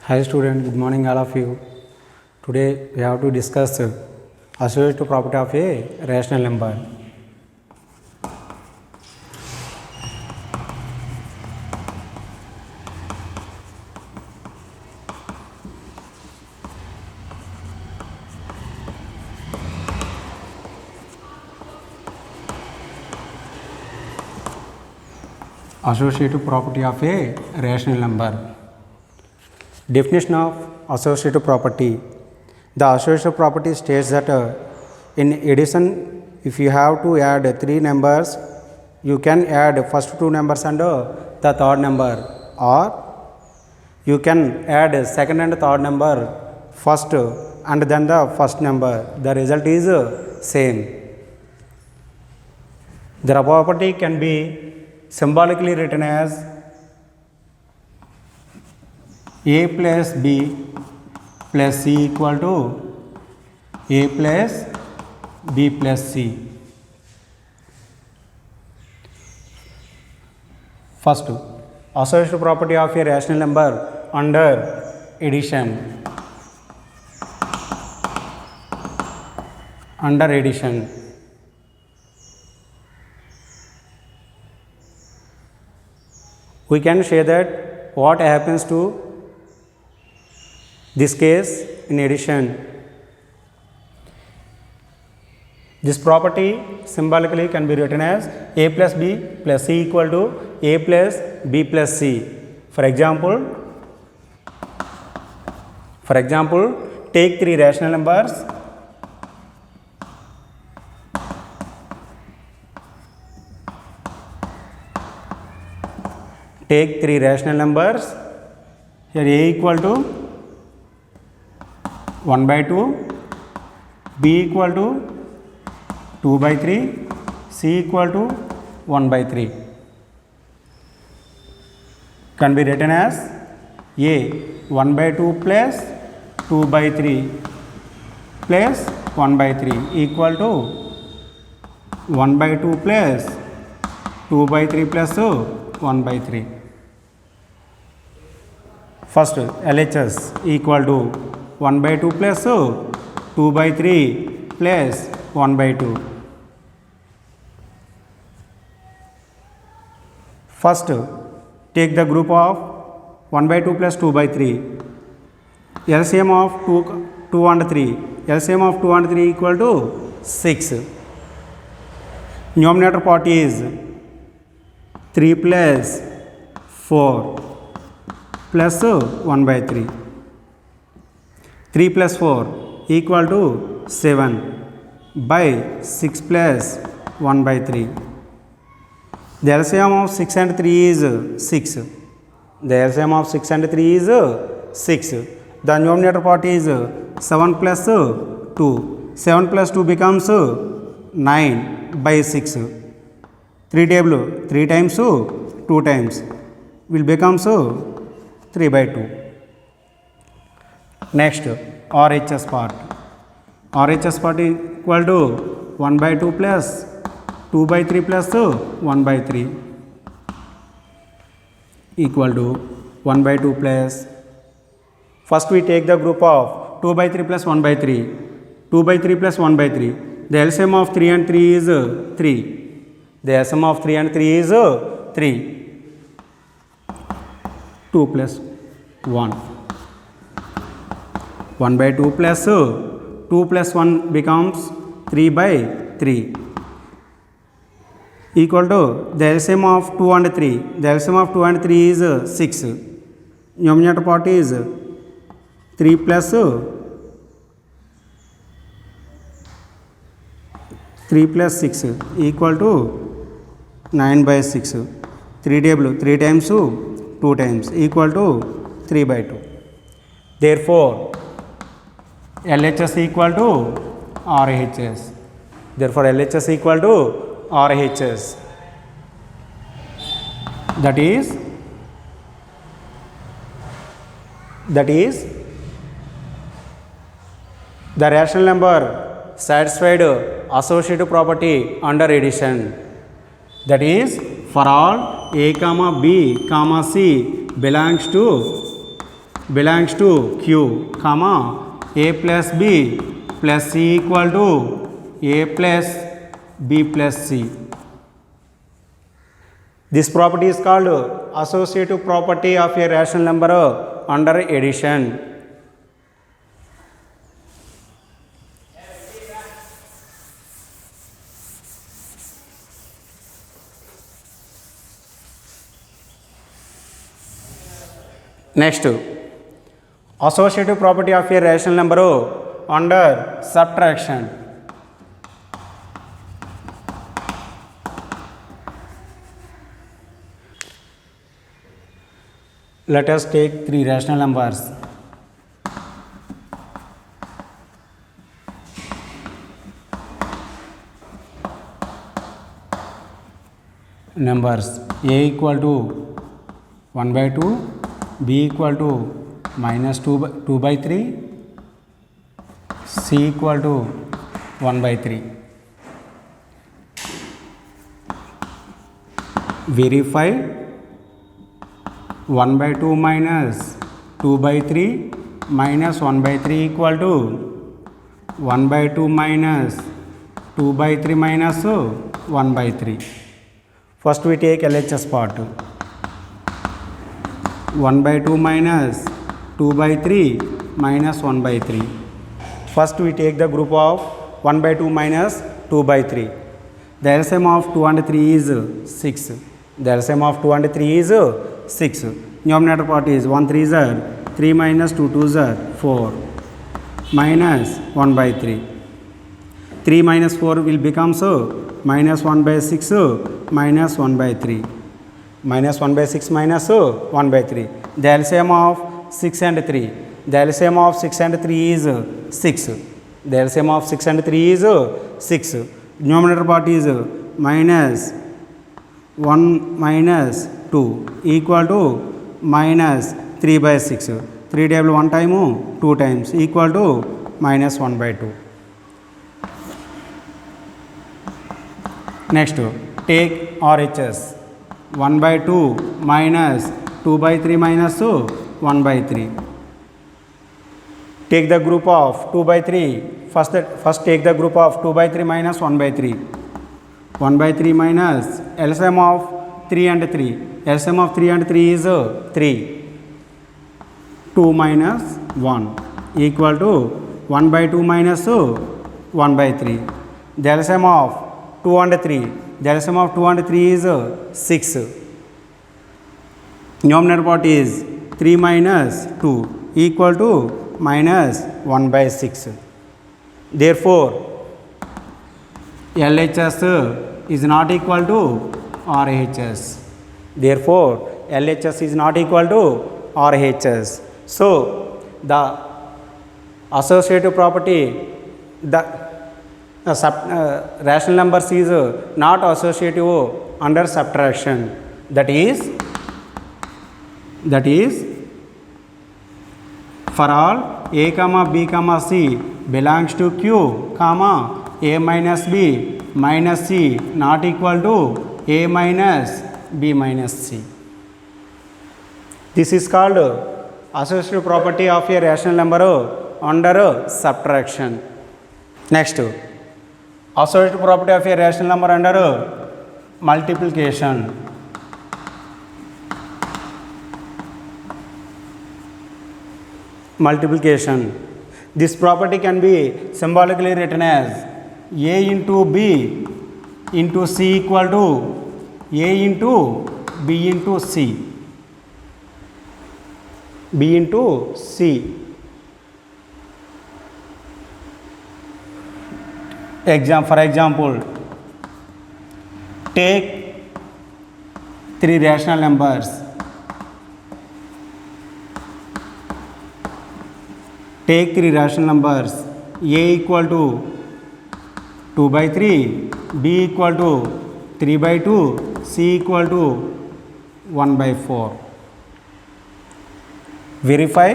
Hi student, good morning all of you. Today we have to discuss associative property of a rational number. Associative property of a rational number. Definition of associative property. The associative property states that in addition, if you have to add three numbers, you can add first two numbers and the third number, or you can add second and third number first and then the first number. The result is same. The property can be symbolically written as a plus b plus c equal to a plus b plus c. First, associative property of a rational number under addition. Under addition, we can say that what happens to this case in addition. This property symbolically can be written as a plus b plus c equal to a plus b plus c. For example, take three rational numbers. Take three rational numbers. Here a equal to 1 by 2, b equal to 2 by 3, c equal to 1 by 3. Can be written as a 1 by 2 plus 2 by 3 plus 1 by 3 equal to 1 by 2 plus 2 by 3 plus 1 by 3. First, LHS equal to 1 by 2 plus 2 by 3 plus 1 by 2. First, take the group of 1 by 2 plus 2 by 3. LCM of 2 and 3. LCM of 2 and 3 equal to 6. Numerator part is 3 plus 4 plus 1 by 3. 3 plus 4 equal to 7 by 6 plus 1 by 3. The LCM of 6 and 3 is 6. The LCM of 6 and 3 is 6. The numerator part is 7 plus 2. 7 plus 2 becomes 9 by 6. 3 times 2 times will become 3 by 2. Next, RHS part. RHS part is equal to 1 by 2 plus 2 by 3 plus 1 by 3 equal to 1 by 2 plus. First we take the group of 2 by 3 plus 1 by 3. 2 by 3 plus 1 by 3. The LCM of 3 and 3 is 3. The LCM of 3 and 3 is 3. 2 plus 1. 1 by 2 plus 2 plus 1 becomes 3 by 3 equal to the LCM of 2 and 3. The LCM of 2 and 3 is 6. Numerator part is 3 plus 6 equal to 9 by 6. 3 times 2 times equal to 3 by 2. Therefore, LHS equal to RHS. Therefore, LHS equal to RHS. That is the rational number satisfied associative property under addition. That is, for all a comma b comma c belongs to belongs to Q, comma A plus B plus C equal to A plus B plus C. This property is called associative property of a rational number under addition. Next, associative property of a rational number under subtraction. Let us take three rational numbers. Numbers A equal to 1 by 2, B equal to minus 2 by 3, C equal to 1 by 3. Verify 1 by 2 minus 2 by 3 minus 1 by 3 equal to 1 by 2 minus 2 by 3 minus 1 by 3. First we take LHS part. 1 by 2 minus 2 by 3 minus 1 by 3. First we take the group of 1 by 2 minus 2 by 3. The LCM of 2 and 3 is 6. The LCM of 2 and 3 is 6. Numerator part is 1 3 are 3 minus 2 2 are 4 minus 1 by 3. 3 minus 4 will become minus 1 by 6 minus 1 by 3. Minus 1 by 6 minus 1 by 3. The LCM of 6 and 3. The LCM of 6 and 3 is 6. The LCM of 6 and 3 is 6. Numerator part is minus 1 minus 2 equal to minus 3 by 6. 3 table 1 time 2 times equal to minus 1 by 2. Next, take RHS. 1 by 2 minus 2 by 3 minus 1 by 3. Take the group of 2 by 3. First take the group of 2 by 3 minus 1 by 3. 1 by 3 minus LCM of 3 and 3. LCM of 3 and 3 is 3. 2 minus 1 equal to 1 by 2 minus 1 by 3. The LCM of 2 and 3. The LCM of 2 and 3 is 6. Numerator part is 3 minus 2 equal to minus 1 by 6. Therefore, LHS is not equal to RHS. Therefore, LHS is not equal to RHS. So, the associative property, the rational numbers is not associative under subtraction. That is for all A comma B comma C belongs to Q comma A minus B minus C not equal to A minus B minus C. This is called associative property of a rational number under subtraction. Next, associative property of a rational number under multiplication. Multiplication. This property can be symbolically written as A into B into C equal to A into B into C. B into C. For example, take 3 rational numbers. Take 3 rational numbers. A equal to 2 by 3, B equal to 3 by 2, C equal to 1 by 4. Verify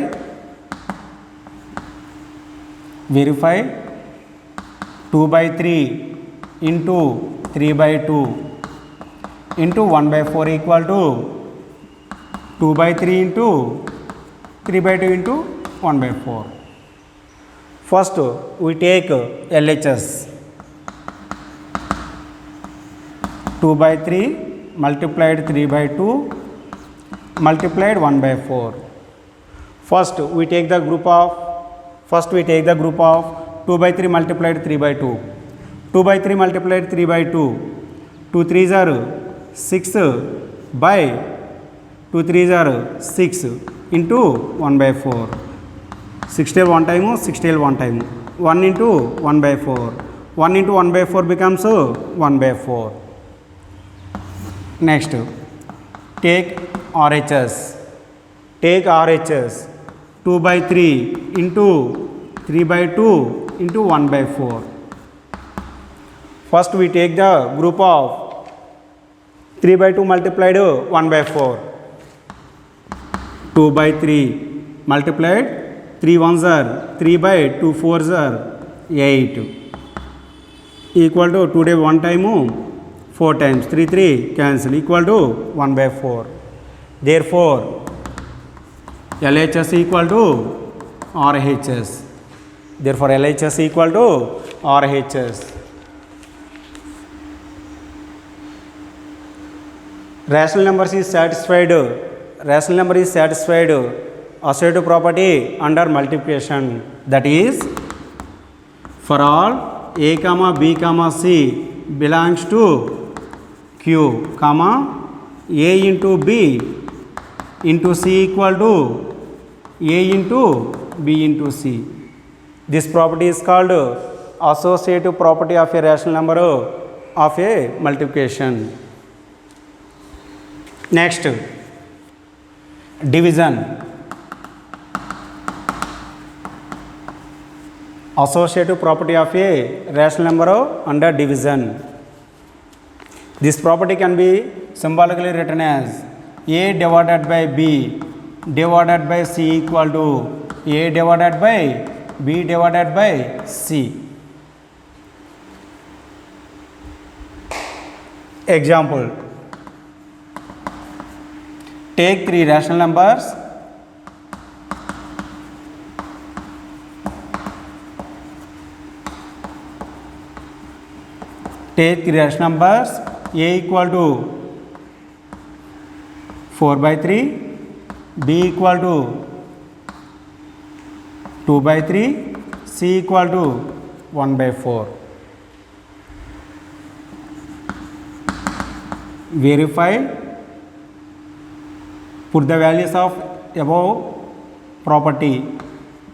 2 by 3 into 3 by 2 into 1 by 4 equal to 2 by 3 into 3 by 2 into 1 by 4. First we take LHS. 2 by 3 multiplied 3 by 2 multiplied 1 by 4. First we take the group of 2 by 3 multiplied 3 by 2. 2 by 3 multiplied 3 by 2. 2 3s are 6 by 2 3s are 6 into 1 by 4. 6 tail 1 time, 6 tail 1 time. 1 into 1 by 4. 1 into 1 by 4 becomes 1 by 4. Next, take RHS. Take RHS. 2 by 3 into 3 by 2 into 1 by 4. First we take the group of 3 by 2 multiplied 1 by 4. 2 by 3 multiplied 3 ones are 3 by 2 fours are 8 equal to 2 day 1 time 4 times 3 3 cancel equal to 1 by 4. Therefore LHS equal to RHS. Therefore LHS equal to RHS. Rational number is satisfied associative property under multiplication, that is for all a comma b comma c belongs to q comma a into b into c equal to a into b into c. This property is called associative property of a rational number of a multiplication. Next, division. Associative property of a rational number under division. This property can be symbolically written as a divided by b divided by c equal to a divided by b divided by c. Example, take 3 rational numbers a equal to 4 by 3, b equal to 2 by 3, c equal to 1 by 4. Verify, put the values of above property.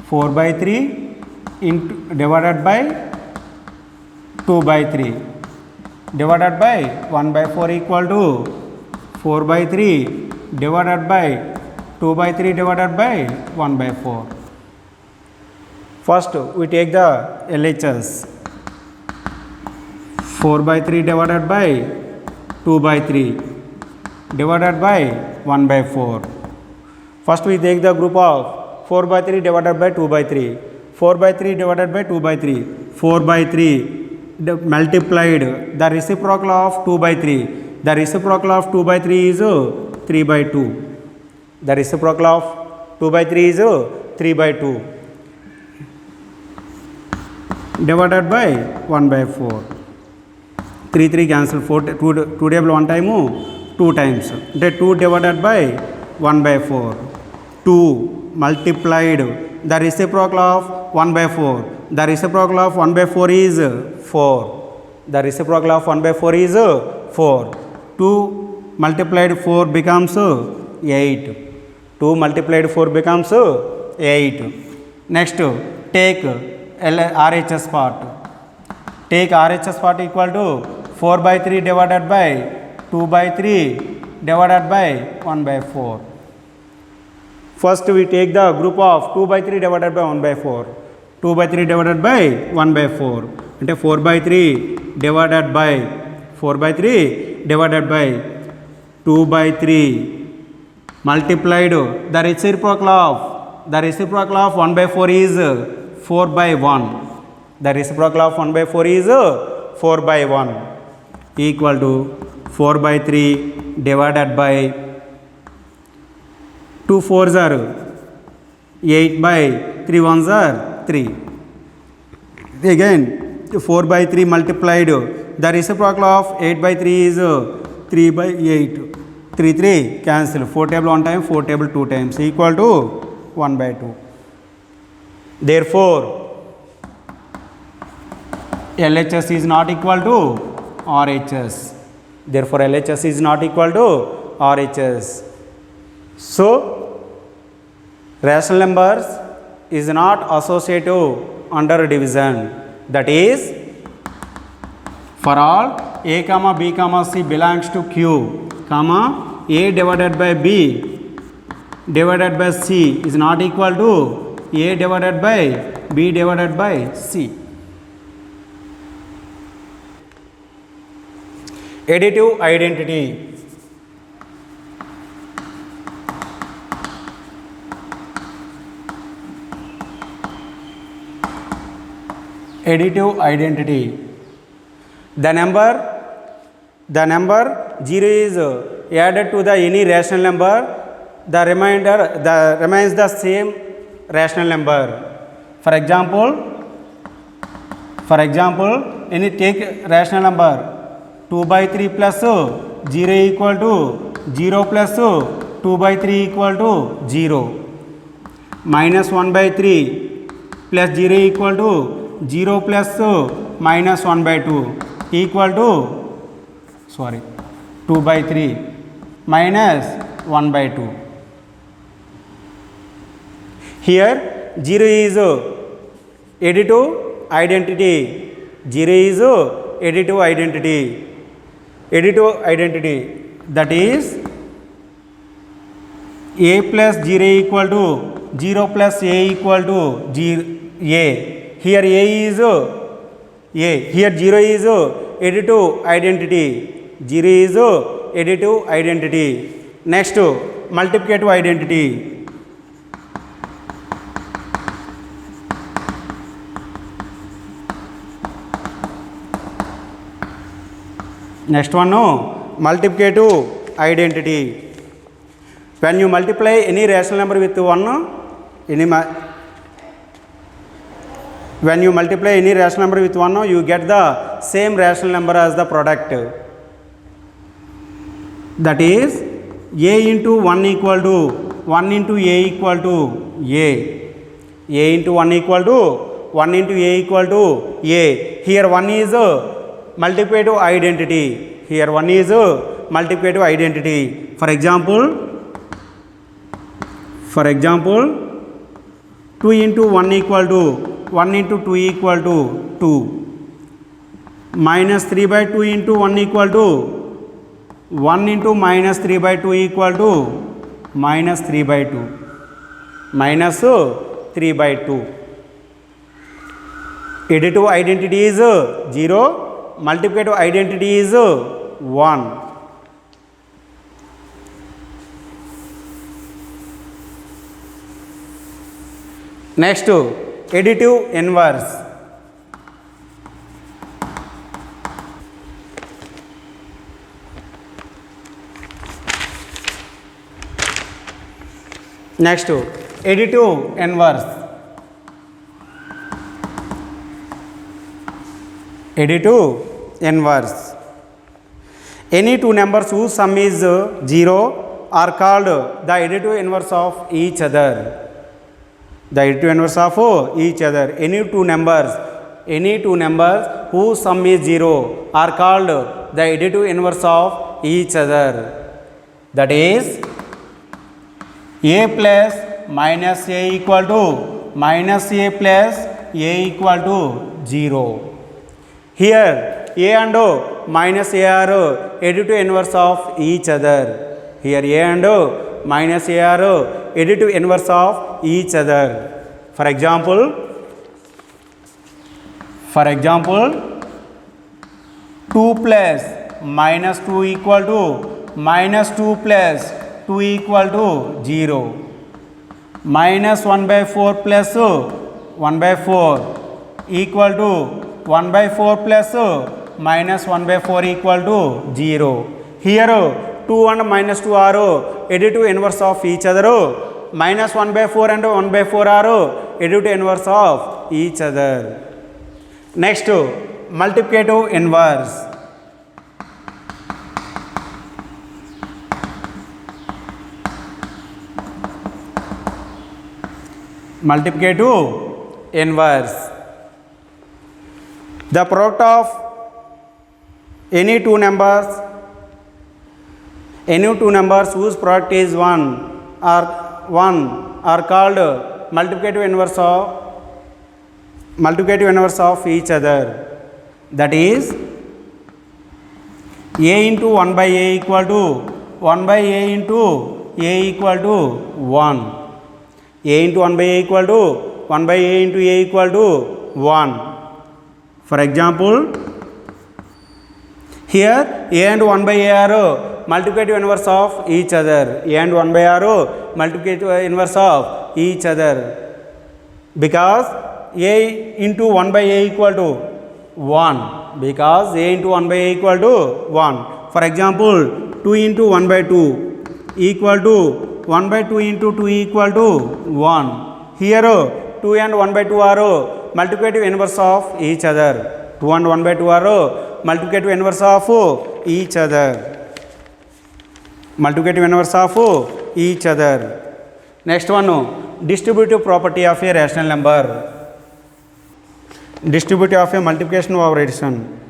4 by 3 into divided by 2 by 3 divided by 1 by 4 equal to 4 by 3 divided by 2 by 3 divided by 1 by 4. First we take the LHS. 4 by 3 divided by 2 by 3 divided by 1 by 4. First we take the group of 4 by 3 divided by 2 by 3. 4 by 3 divided by 2 by 3. 4 by 3 multiplied the reciprocal of 2 by 3. The reciprocal of 2 by 3 is 3 by 2. The reciprocal of 2 by 3 is 3 by 2 divided by 1 by 4. 3 3 cancel, 2 table 1 time 2 times. The 2 divided by 1 by 4. 2 multiplied the reciprocal of 1 by 4. The reciprocal of 1 by 4 is 4. The reciprocal of 1 by 4 is 4. 2 multiplied 4 becomes 8. 2 multiplied 4 becomes 8. Next, take RHS part. Take RHS part equal to 4 by 3 divided by 2 by 3 divided by 1 by 4. First we take the group of 2 by 3 divided by 1 by 4. 2 by 3 divided by 1 by 4. And 4 by 3 divided by 4 by 3 divided by 2 by 3 multiplied the reciprocal of 1 by 4 is 4 by 1. The reciprocal of 1 by 4 is 4 by 1 equal to 4 by 3 divided by 2 4s are 8 by 3 ones are 3. Again 4 by 3 multiplied, the reciprocal of 8 by 3 is 3 by 8. 3 3 cancel, 4 table 1 time, 4 table 2 times, equal to 1 by 2. Therefore LHS is not equal to RHS. Therefore LHS is not equal to RHS. So rational numbers is not associative under division. That is, for all a comma b comma c belongs to Q, comma a divided by b divided by c is not equal to a divided by b divided by c. Additive identity. Additive identity. The number 0 is added to the any rational number, the remainder remains the same rational number. For example, any take rational number 2 by 3 plus 0 equal to 0 plus 2 by 3 equal to 0, minus 1 by 3 plus 0 equal to 0 plus minus 1 by 2 equal to 2 by 3 minus 1 by 2. Here 0 is additive identity. 0 is additive identity. Additive identity, that is a plus 0 equal to 0 plus a equal to 0 a. Here a is a. Here 0 is additive identity. 0 is additive identity. Next, multiplicative identity. Next one, multiplicative identity. When you multiply any rational number with 1, when you multiply any rational number with 1, you get the same rational number as the product. That is, a into 1 equal to 1 into a equal to a. A into 1 equal to 1 into a equal to a. Here 1 is multiplicative identity. Here 1 is multiplicative identity. For example, 2 into 1 equal to 1 into 2 equal to 2, minus 3 by 2 into 1 equal to 1 into minus 3 by 2 equal to minus 3 by 2, minus 3 by 2. Additive identity is 0, multiplicative identity is 1. Next, additive inverse. Next, additive inverse. Additive inverse. Any two numbers whose sum is 0 are called the additive inverse of each other. The additive inverse of each other. Any two numbers whose sum is 0 are called the additive inverse of each other. That is, a plus minus a equal to minus a plus a equal to 0. Here a and minus a are additive inverse of each other. Here a and minus a are additive inverse of each other. For example, 2 plus minus 2 equal to minus 2 plus 2 equal to 0. Minus 1 by 4 plus 1 by 4 equal to 1 by 4 plus minus 1 by 4 equal to 0. Here 2 and minus 2 are additive inverse of each other. minus 1 by 4 and 1 by 4 are additive inverse of each other. Next, multiplicative inverse. Multiplicative inverse. The product of any two numbers whose product is 1 are called multiplicative inverse of each other. That is, a into 1 by a equal to 1 by a into a equal to 1. A into 1 by a equal to 1 by a into a equal to 1. For example, here a and 1 by a are multiplicative inverse of each other. A and 1 by a are multiplicative inverse of each other, because a into 1 by a equal to 1. Because a into 1 by a equal to 1. For example, 2 into 1 by 2 equal to 1 by 2 into 2 equal to 1. Here 2 and 1 by 2 are multiplicative inverse of each other. 2 and 1 by 2 are multiplicative inverse of each other. Multiplicative inverse of each other. Next one, distributive property of a rational number. Distributive of a multiplication over addition.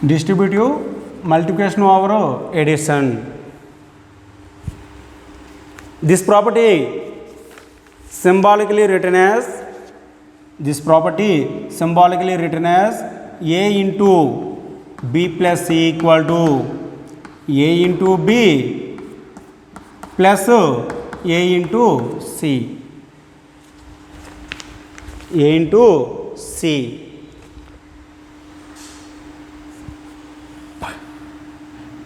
Distributive multiplication over addition. This property symbolically written as a into b plus c equal to a into b plus a into c. A into c.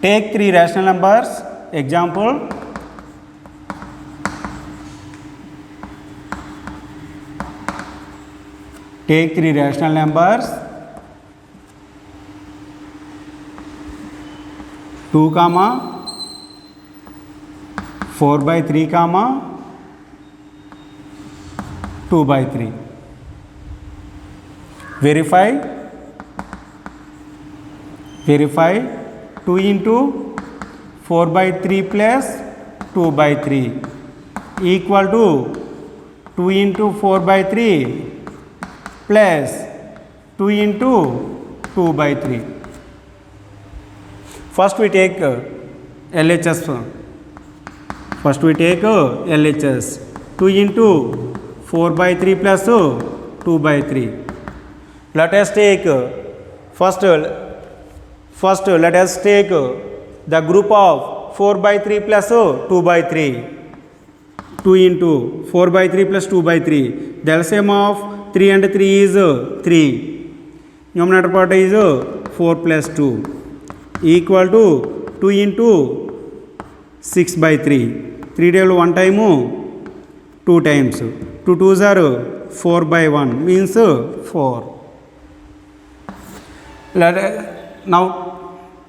Take 3 rational numbers. Example, take 3 rational numbers 2, 4 by 3, 2 by 3. Verify 2 into 4 by 3 plus 2 by 3 equal to 2 into 4 by 3 plus 2 into 2 by 3. First we take LHS. 2 into 4 by 3 plus 2 by 3. Let us take First, let us take the group of 4 by 3 plus 2 by 3. 2 into 4 by 3 plus 2 by 3. The LCM of 3 and 3 is 3. Numerator part is 4 plus 2 equal to 2 into 6 by 3. 3 table 1 time, 2 times. 2 2s are 4 by 1 means 4. Now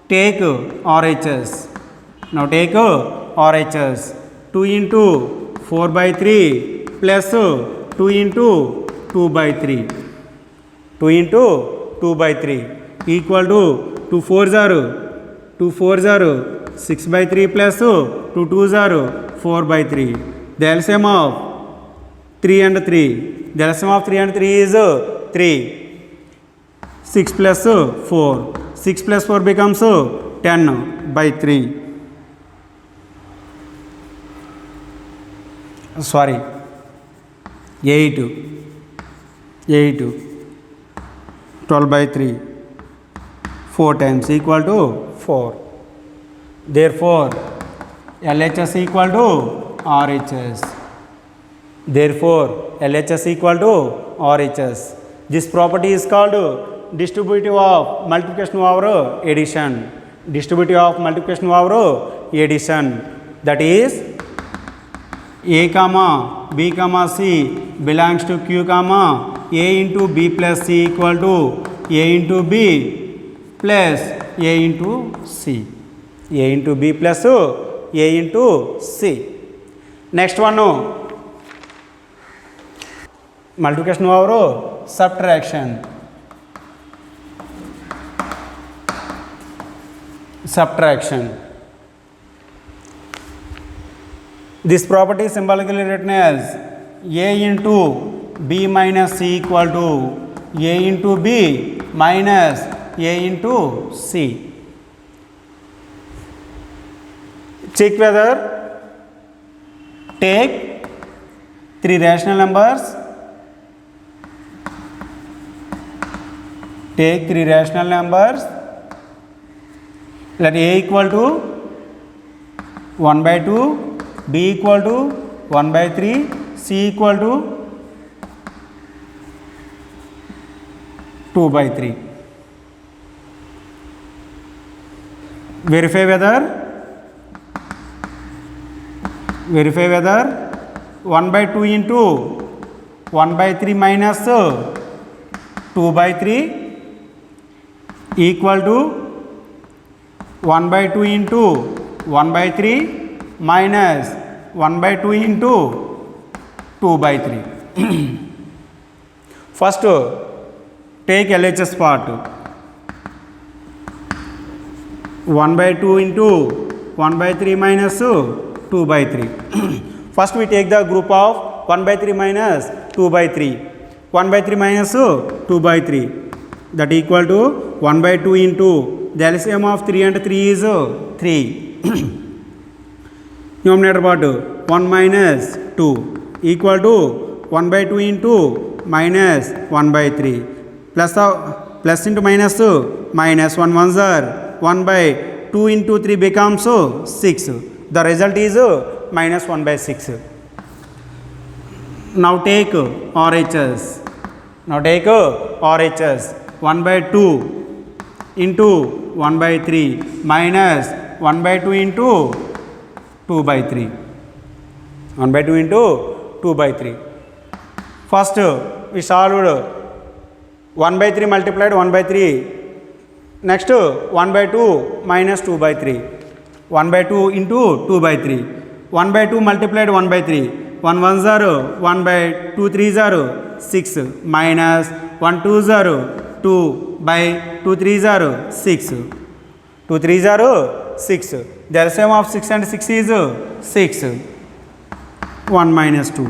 take RHS. 2 into 4 by 3 plus 2 into 2 by 3. 2 into 2 by 3 equal to 2 4s are 6 by 3 plus 2 2s are 4 by 3. The LCM of 3 and 3. The LCM of 3 and 3 is 3. 6 plus 4. 6 plus 4 becomes 10 by 3. Sorry, 8. 12 by 3. 4 times equal to 4. Therefore, LHS equal to RHS. Therefore, LHS equal to RHS. This property is called distributive of multiplication over addition. Distributive of multiplication over addition. That is A comma B comma C belongs to Q comma A into B plus C equal to A into B plus A into C. A into B plus A into C. Next one, multiplication over subtraction. Subtraction. This property is symbolically written as A into B minus C equal to A into B minus A into C. Check whether take three rational numbers. Take three rational numbers. Let A equal to 1 by 2, B equal to 1 by 3, C equal to 2 by 3. Verify whether 1 by 2 into 1 by 3 minus 2 by 3 equal to 1 by 2 into 1 by 3 minus 1 by 2 into 2 by 3. First, take LHS part. 1 by 2 into 1 by 3 minus 2 by 3. First, we take the group of 1 by 3 minus 2 by 3. 1 by 3 minus 2 by 3. That equal to 1 by 2 into the LCM of 3 and 3 is 3. Numerator part 1 minus 2 equal to 1 by 2 into minus 1 by 3. Plus into minus minus 1 ones are 1 by 2 into 3 becomes 6. The result is minus 1 by 6. Now take RHS. 1 by 2 into 1 by 3 minus 1 by 2 into 2 by 3. 1 by 2 into 2 by 3. First, we solved 1 by 3 multiplied 1 by 3. Next, 1 by 2 minus 2 by 3. 1 by 2 into 2 by 3. 1 by 2 multiplied 1 by 3. 1 1 0, 1 by 2 3 0, 6 minus 1 2 0, 2 by 2 3 0, 6. 2 3 0, 6. The LCM of 6 and 6 is 6. 1 minus 2.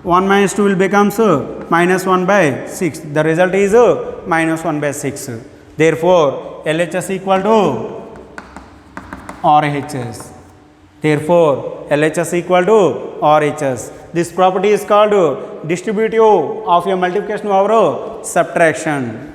1 minus 2 will become minus 1 by 6. The result is minus 1 by 6. Therefore, LHS equal to RHS. Therefore, LHS equal to RHS. This property is called distributive of a multiplication over subtraction.